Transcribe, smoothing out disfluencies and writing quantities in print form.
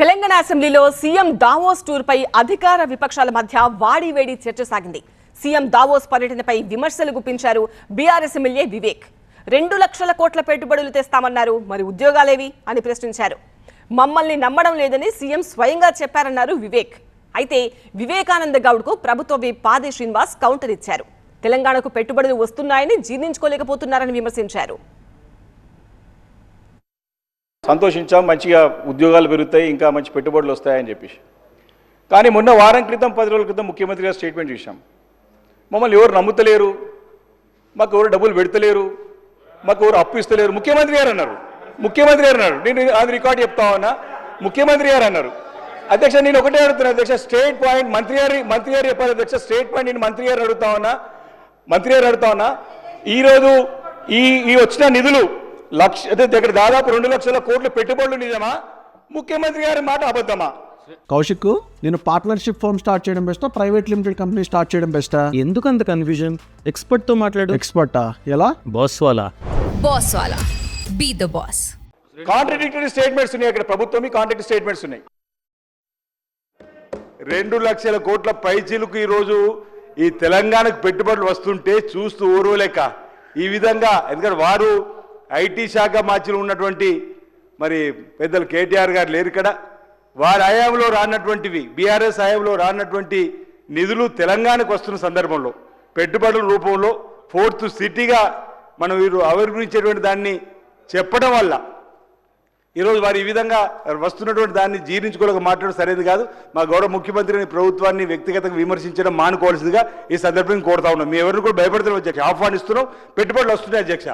తెలంగాణ అసెంబ్లీలో CM Davos tour పై అధికార విపక్షాల మధ్య వాడివేడి చర్చ సాగింది. సీఎం దావోస్ పర్యటనపై విమర్శలు గుప్పించారు బీఆర్ఎస్ ఎమ్మెల్యే వివేక్. 2 లక్షల కోట్ల పెట్టుబడులు తెస్తామన్నారు, మరి ఉద్యోగాలేవి అని ప్రశ్నించారు. మమ్మల్ని నమ్మడం లేదని సీఎం స్వయంగా చెప్పారన్నారు వివేక్. అయితే వివేకానంద గౌడ్కు ప్రభుత్వ విప్ పాది శ్రీనివాస్ కౌంటర్ ఇచ్చారు. తెలంగాణకు పెట్టుబడులు వస్తున్నాయని జీర్ణించుకోలేకపోతున్నారని విమర్శించారు. సంతోషించాం, మంచిగా ఉద్యోగాలు పెరుగుతాయి, ఇంకా మంచి పెట్టుబడులు వస్తాయని చెప్పేసి. కానీ మొన్న వారం క్రితం 10 రోజుల క్రితం ముఖ్యమంత్రి గారు స్టేట్మెంట్ చూసాం. మమ్మల్ని ఎవరు నమ్ముతలేరు, మాకు ఎవరు డబ్బులు పెడతలేరు, మాకు ఎవరు అప్పు ఇస్తలేరు ముఖ్యమంత్రి గారు అన్నారు. నేను అది రికార్డు చెప్తా ఉన్నా. ముఖ్యమంత్రి గారు అన్నారు. అధ్యక్ష, నేను ఒకటే అడుగుతున్నా అధ్యక్ష, స్టేట్ పాయింట్ మంత్రి గారు చెప్పారు అధ్యక్ష. స్టేట్ పాయింట్ నేను మంత్రి గారు అడుగుతా ఉన్నా. ఈరోజు ఈ వచ్చిన నిధులు దగ్గర దాదాపు 2 లక్షల కోట్ల పెట్టుబడులు నిజమా, ముఖ్యమంత్రి గారి మాట అబద్ధమా? కౌశిక్, నేను పార్ట్నర్షిప్ ఫర్మ్ స్టార్ట్ చేయడం బెస్టా, ప్రైవేట్ లిమిటెడ్ కంపెనీ స్టార్ట్ చేయడం బెస్టా? ఎందుకు అంత కన్ఫ్యూజన్? ఎక్స్పర్ట్ తో మాట్లాడు. ఎక్స్పర్టా? ఎలా? బాస్ వాలా be the boss. Contradictory statements ఉన్నాయి అక్కడ. ప్రభుత్వం కాంట్రడిక్టరీ స్టేట్మెంట్స్ ఉన్నాయి. 2 లక్షల కోట్ల పైచీలకు ఈరోజు ఈ తెలంగాణకు పెట్టుబడులు వస్తుంటే చూస్తూ ఓర్వలేక ఈ విధంగా, ఎందుకంటే వారు ఐటీ శాఖ మార్చిలో ఉన్నటువంటి మరి పెద్దలు కేటీఆర్ గారు లేరు ఇక్కడ. వారి హయాంలో రానటువంటివి, బీఆర్ఎస్ హయాంలో రానటువంటి నిధులు తెలంగాణకు వస్తున్న సందర్భంలో పెట్టుబడుల రూపంలో 4th సిటీగా మనం వీరు ఆవిర్భవించేటువంటి దాన్ని చెప్పడం వల్ల ఈరోజు వారు ఈ విధంగా వస్తున్నటువంటి దాన్ని జీర్ణించుకోలేక మాట్లాడడం సరైనది కాదు. మా గౌరవ ముఖ్యమంత్రిని, ప్రభుత్వాన్ని వ్యక్తిగతంగా విమర్శించడం మానుకోవాల్సిందిగా ఈ సందర్భంగా కోరుతా ఉన్నాం. మీ ఎవరిని కూడా భయపడుతున్నాం అధ్యక్ష, ఆహ్వానిస్తున్నాం. పెట్టుబడులు వస్తున్నాయి అధ్యక్ష.